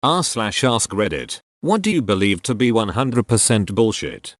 r/ask Reddit. What do you believe to be 100% bullshit?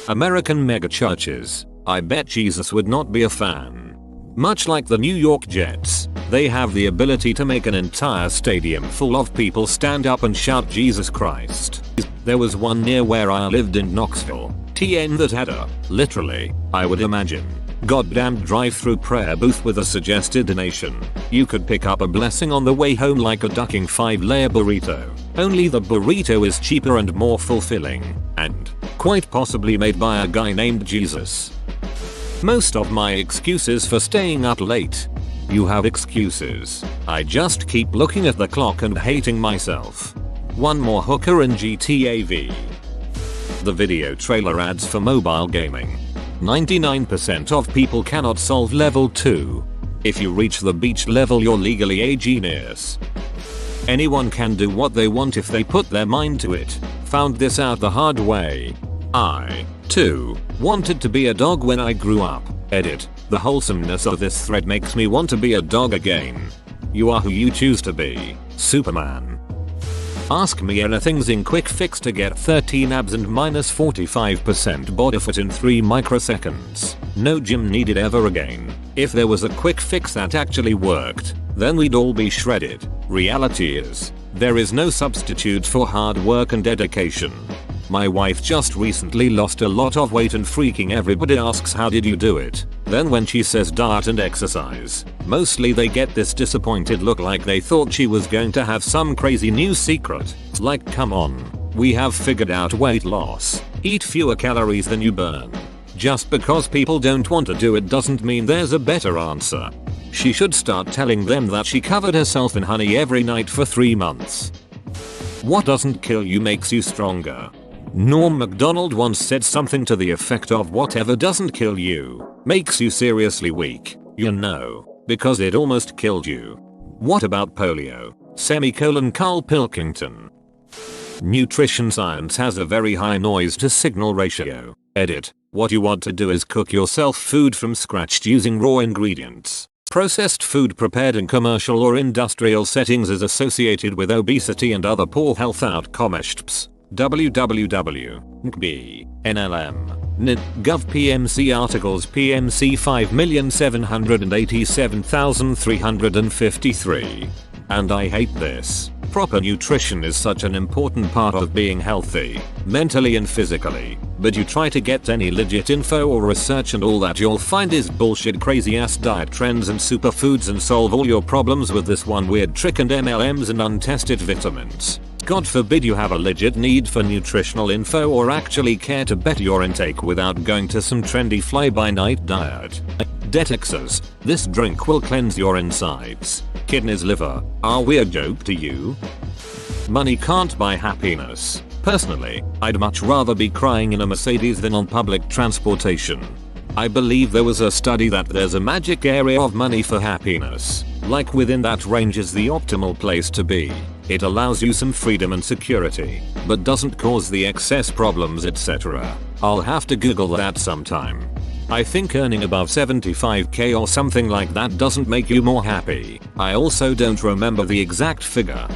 American megachurches. I bet Jesus would not be a fan. Much like the New York Jets, they have the ability to make an entire stadium full of people stand up and shout Jesus Christ. There was one near where I lived in Knoxville, TN, that had a, literally, I would imagine, goddamn drive-through prayer booth with a suggested donation. You could pick up a blessing on the way home like a ducking 5-layer burrito. Only the burrito is cheaper and more fulfilling, and quite possibly made by a guy named Jesus. Most of my excuses for staying up late. You have excuses. I just keep looking at the clock and hating myself. One more hooker in GTA V. The video trailer ads for mobile gaming. 99% of people cannot solve level 2. If you reach the beach level, you're legally a genius. Anyone can do what they want if they put their mind to it. Found this out the hard way. I, too, wanted to be a dog when I grew up. Edit. The wholesomeness of this thread makes me want to be a dog again. You are who you choose to be. Superman. Ask me anything's in quick fix to get 13 abs and minus 45% body fat in 3 microseconds. No gym needed ever again. If there was a quick fix that actually worked, then we'd all be shredded. Reality is, there is no substitute for hard work and dedication. My wife just recently lost a lot of weight and freaking everybody asks how did you do it. Then when she says diet and exercise, mostly they get this disappointed look like they thought she was going to have some crazy new secret. Like, come on, we have figured out weight loss. Eat fewer calories than you burn. Just because people don't want to do it doesn't mean there's a better answer. She should start telling them that she covered herself in honey every night for 3 months. What doesn't kill you makes you stronger. Norm Macdonald once said something to the effect of whatever doesn't kill you makes you seriously weak, you know, because it almost killed you. What about polio? Carl Pilkington. Nutrition science has a very high noise to signal ratio. Edit. What you want to do is cook yourself food from scratch using raw ingredients. Processed food prepared in commercial or industrial settings is associated with obesity and other poor health outcomes. www.nkb, NLM, NIT, Gov PMC articles PMC 5,787,353. And I hate this. Proper nutrition is such an important part of being healthy, mentally and physically, but you try to get any legit info or research and all that you'll find is bullshit, crazy ass diet trends and superfoods, and solve all your problems with this one weird trick and MLMs and untested vitamins. God forbid you have a legit need for nutritional info or actually care to better your intake without going to some trendy fly-by-night diet. Detoxers. This drink will cleanse your insides. Kidneys, liver. Are we a joke to you? Money can't buy happiness. Personally, I'd much rather be crying in a Mercedes than on public transportation. I believe there was a study that there's a magic area of money for happiness. Like within that range is the optimal place to be. It allows you some freedom and security, but doesn't cause the excess problems, etc. I'll have to Google that sometime. I think earning above 75k or something like that doesn't make you more happy. I also don't remember the exact figure.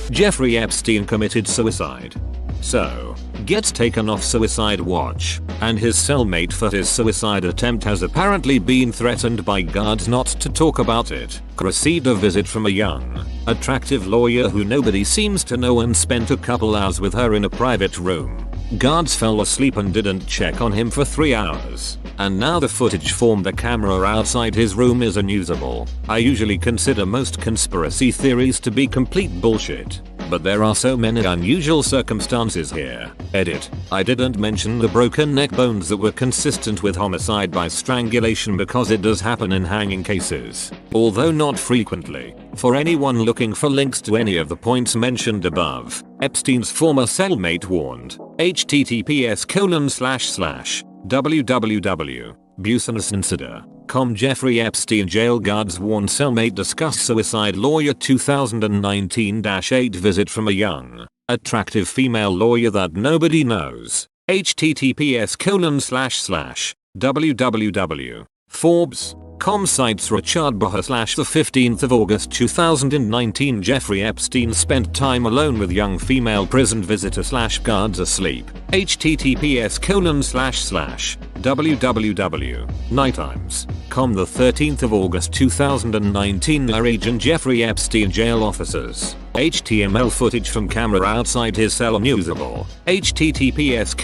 Jeffrey Epstein committed suicide. So, gets taken off suicide watch, and his cellmate for his suicide attempt has apparently been threatened by guards not to talk about it. Received a visit from a young, attractive lawyer who nobody seems to know and spent a couple hours with her in a private room. Guards fell asleep and didn't check on him for 3 hours, and now the footage from the camera outside his room is unusable. I usually consider most conspiracy theories to be complete bullshit, but there are so many unusual circumstances here. Edit. I didn't mention the broken neck bones that were consistent with homicide by strangulation because it does happen in hanging cases, although not frequently. For anyone looking for links to any of the points mentioned above, Epstein's former cellmate warned. https://www.businessincida.com Jeffrey Epstein jail guards warn cellmate discuss suicide lawyer 2019-8 visit from a young, attractive female lawyer that nobody knows. https://www.forbes Cites Richard Baha / the 15th of August 2019 Jeffrey Epstein spent time alone with young female prison visitor / guards asleep. https://www.nighttimes.com The 13th of August 2019 Agent Jeffrey Epstein jail officers. HTML footage from camera outside his cell unusable. https://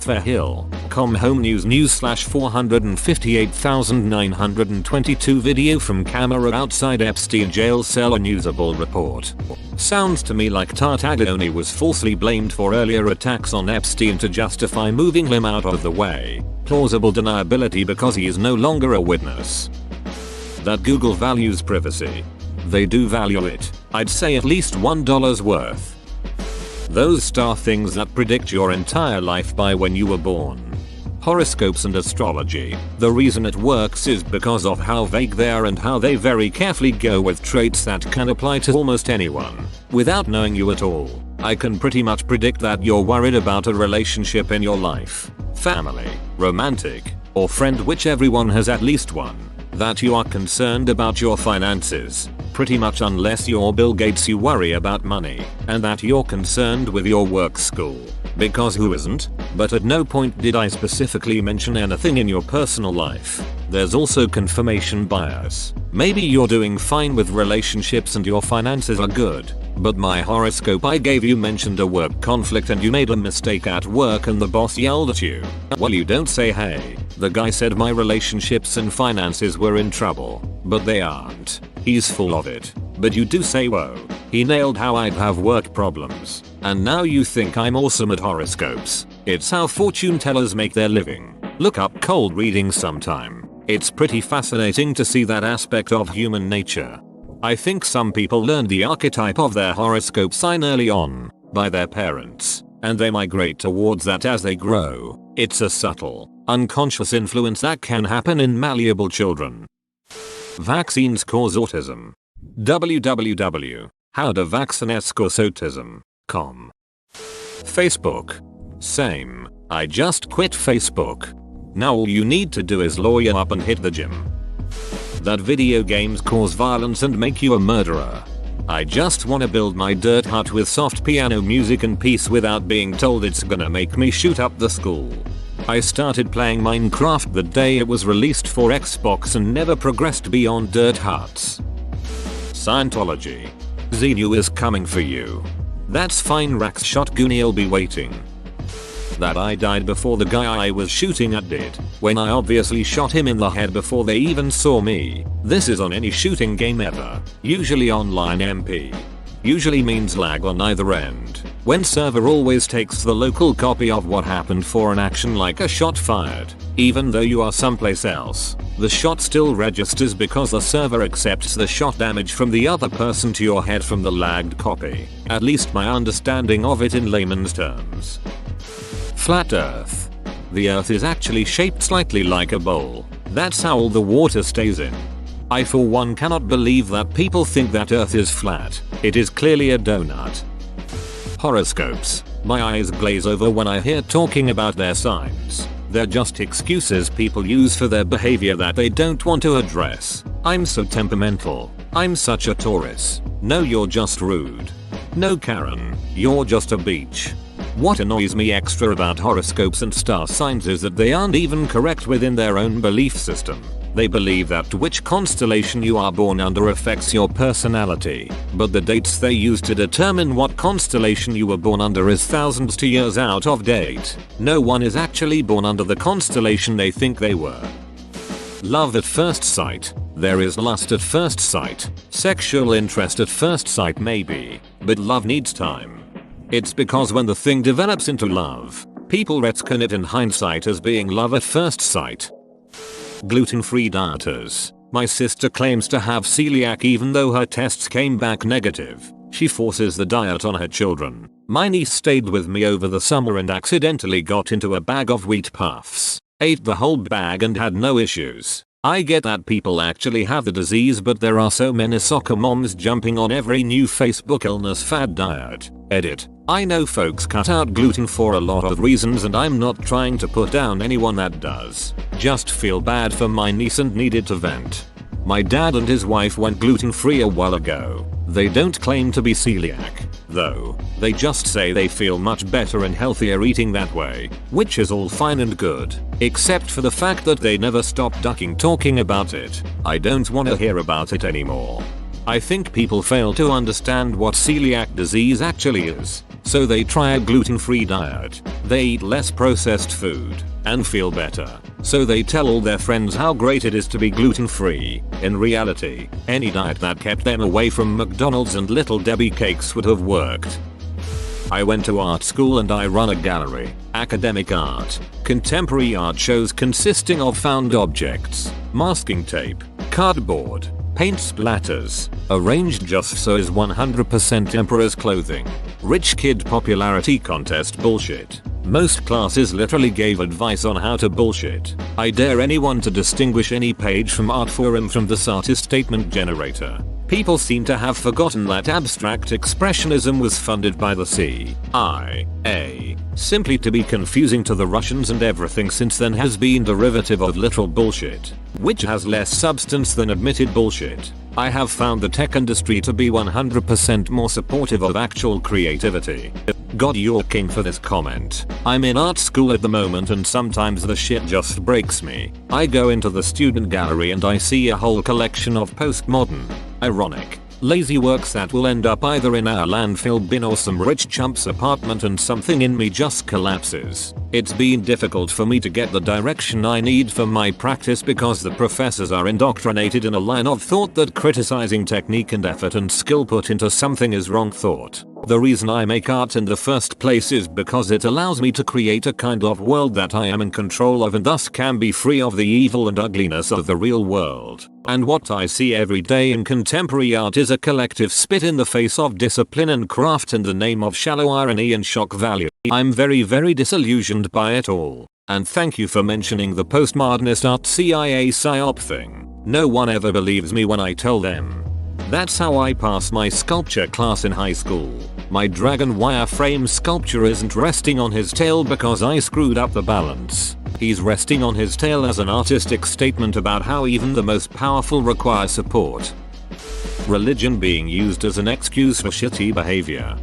fairhill.com home news /458,922 video from camera outside Epstein jail cell unusable report. Sounds to me like Tartaglione was falsely blamed for earlier attacks on Epstein to justify moving him out of the way. Plausible deniability because he is no longer a witness. That Google values privacy. They do value it. I'd say at least $1 worth. Those star things that predict your entire life by when you were born. Horoscopes and astrology. The reason it works is because of how vague they are and how they very carefully go with traits that can apply to almost anyone. Without knowing you at all, I can pretty much predict that you're worried about a relationship in your life, family, romantic, or friend, which everyone has at least one. That you are concerned about your finances. Pretty much unless you're Bill Gates you worry about money, and that you're concerned with your work school. Because who isn't? But at no point did I specifically mention anything in your personal life. There's also confirmation bias. Maybe you're doing fine with relationships and your finances are good, but my horoscope I gave you mentioned a work conflict and you made a mistake at work and the boss yelled at you. Well, you don't say hey. The guy said my relationships and finances were in trouble, but they aren't. He's full of it. But you do say whoa, he nailed how I'd have work problems. And now you think I'm awesome at horoscopes. It's how fortune tellers make their living. Look up cold reading sometime. It's pretty fascinating to see that aspect of human nature. I think some people learn the archetype of their horoscope sign early on, by their parents, and they migrate towards that as they grow. It's a subtle, unconscious influence that can happen in malleable children. Vaccines cause autism. www.howdovaccinescauseautism.com. Facebook. Same. I just quit Facebook. Now all you need to do is lawyer up and hit the gym. That video games cause violence and make you a murderer. I just wanna build my dirt hut with soft piano music and peace without being told it's gonna make me shoot up the school. I started playing Minecraft the day it was released for Xbox and never progressed beyond dirt huts. Scientology. Xenu is coming for you. That's fine, Rax shot Goonie'll be waiting. That I died before the guy I was shooting at did, when I obviously shot him in the head before they even saw me. This is on any shooting game ever, usually online MP. Usually means lag on either end. When server always takes the local copy of what happened for an action like a shot fired. Even though you are someplace else, the shot still registers because the server accepts the shot damage from the other person to your head from the lagged copy. At least my understanding of it in layman's terms. Flat Earth. The Earth is actually shaped slightly like a bowl. That's how all the water stays in. I for one cannot believe that people think that Earth is flat. It is clearly a donut. Horoscopes. My eyes glaze over when I hear talking about their signs. They're just excuses people use for their behavior that they don't want to address. I'm so temperamental. I'm such a Taurus. No, you're just rude. No, Karen, you're just a beach. What annoys me extra about horoscopes and star signs is that they aren't even correct within their own belief system. They believe that which constellation you are born under affects your personality, but the dates they use to determine what constellation you were born under is thousands to years out of date. No one is actually born under the constellation they think they were. Love at first sight. There is lust at first sight, sexual interest at first sight maybe, but love needs time. It's because when the thing develops into love, people retcon it in hindsight as being love at first sight. Gluten-free dieters. My sister claims to have celiac even though her tests came back negative. She forces the diet on her children. My niece stayed with me over the summer and accidentally got into a bag of wheat puffs. Ate the whole bag and had no issues. I get that people actually have the disease, but there are so many soccer moms jumping on every new Facebook illness fad diet. Edit. I know folks cut out gluten for a lot of reasons, and I'm not trying to put down anyone that does. Just feel bad for my niece and needed to vent. My dad and his wife went gluten-free a while ago. They don't claim to be celiac, though. They just say they feel much better and healthier eating that way, which is all fine and good, except for the fact that they never stop ducking talking about it. I don't want to hear about it anymore. I think people fail to understand what celiac disease actually is, so they try a gluten-free diet. They eat less processed food and feel better, so they tell all their friends how great it is to be gluten-free. In reality, any diet that kept them away from McDonald's and Little Debbie cakes would have worked. I went to art school and I run a gallery. Academic art. Contemporary art shows consisting of found objects, masking tape, cardboard, paint splatters, arranged just so is 100% emperor's clothing. Rich kid popularity contest bullshit. Most classes literally gave advice on how to bullshit. I dare anyone to distinguish any page from art forum from this artist statement generator. People seem to have forgotten that abstract expressionism was funded by the CIA, simply to be confusing to the Russians, and everything since then has been derivative of literal bullshit, which has less substance than admitted bullshit. I have found the tech industry to be 100% more supportive of actual creativity. God, you're king for this comment. I'm in art school at the moment and sometimes the shit just breaks me. I go into the student gallery and I see a whole collection of postmodern, ironic, lazy works that will end up either in our landfill bin or some rich chump's apartment, and something in me just collapses. It's been difficult for me to get the direction I need for my practice because the professors are indoctrinated in a line of thought that criticizing technique and effort and skill put into something is wrong thought. The reason I make art in the first place is because it allows me to create a kind of world that I am in control of and thus can be free of the evil and ugliness of the real world. And what I see every day in contemporary art is a collective spit in the face of discipline and craft in the name of shallow irony and shock value. I'm very disillusioned by it all. And thank you for mentioning the postmodernist art CIA psyop thing. No one ever believes me when I tell them. That's how I pass my sculpture class in high school. My dragon wireframe sculpture isn't resting on his tail because I screwed up the balance. He's resting on his tail as an artistic statement about how even the most powerful require support. Religion being used as an excuse for shitty behavior.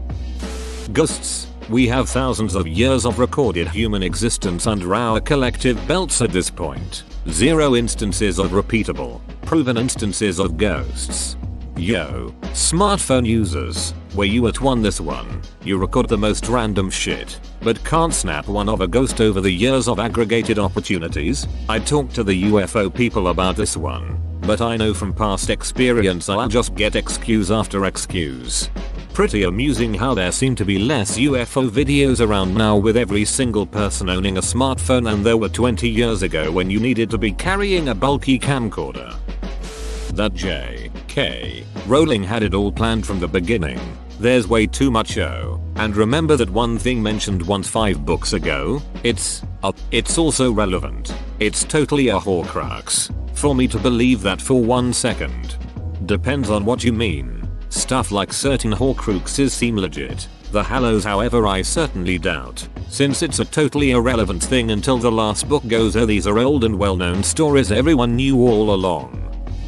Ghosts. We have thousands of years of recorded human existence under our collective belts at this point. 0 instances of repeatable, proven instances of ghosts. Yo, smartphone users, were you at one this one? You record the most random shit, but can't snap one of a ghost over the years of aggregated opportunities? I talked to the UFO people about this one, but I know from past experience I'll just get excuse after excuse. Pretty amusing how there seem to be less UFO videos around now with every single person owning a smartphone than there were 20 years ago when you needed to be carrying a bulky camcorder. That J.K. Rowling had it all planned from the beginning. There's way too much show. And remember that one thing mentioned once 5 books ago? It's also relevant. It's totally a horcrux. For me to believe that for 1 second. Depends on what you mean. Stuff like certain horcruxes seem legit. The Hallows, however, I certainly doubt, since it's a totally irrelevant thing until the last book goes, oh, these are old and well-known stories everyone knew all along.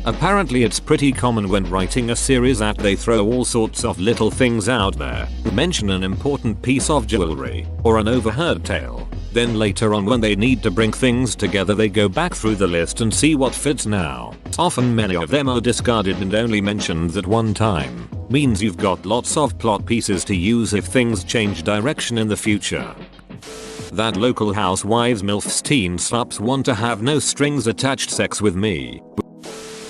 Apparently it's pretty common when writing a series that they throw all sorts of little things out there, mention an important piece of jewelry, or an overheard tale. Then later on when they need to bring things together they go back through the list and see what fits now. Often many of them are discarded and only mentioned that one time. Means you've got lots of plot pieces to use if things change direction in the future. That local housewives milfs teen slaps want to have no strings attached sex with me.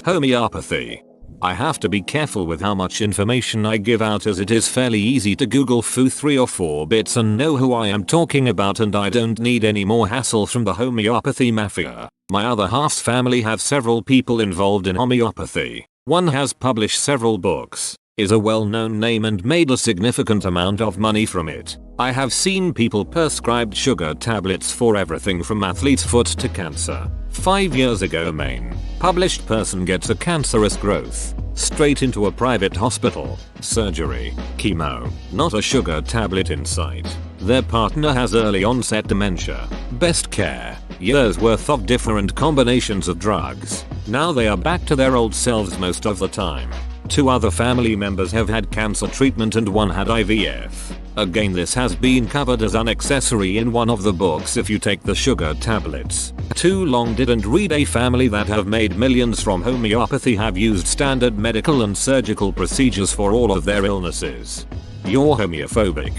Homeopathy. I have to be careful with how much information I give out, as it is fairly easy to Google foo 3 or 4 bits and know who I am talking about, and I don't need any more hassle from the homeopathy mafia. My other half's family have several people involved in homeopathy. One has published several books, is a well-known name and made a significant amount of money from it. I have seen people prescribed sugar tablets for everything from athlete's foot to cancer. 5 years ago Maine. Published person gets a cancerous growth. Straight into a private hospital. Surgery. Chemo. Not a sugar tablet in sight. Their partner has early onset dementia. Best care. Years worth of different combinations of drugs. Now they are back to their old selves most of the time. 2 other family members have had cancer treatment and 1 had IVF. Again, this has been covered as an accessory in one of the books if you take the sugar tablets. Too long didn't read. A family that have made millions from homeopathy have used standard medical and surgical procedures for all of their illnesses. You're homeophobic.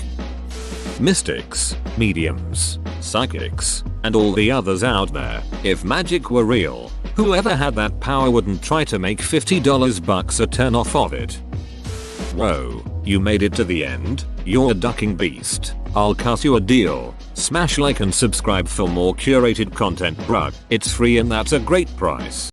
Mystics, mediums, psychics, and all the others out there. If magic were real, whoever had that power wouldn't try to make $50 a turn off of it. Whoa, you made it to the end? You're a ducking beast. I'll cut you a deal. Smash like and subscribe for more curated content, bruh. It's free and that's a great price.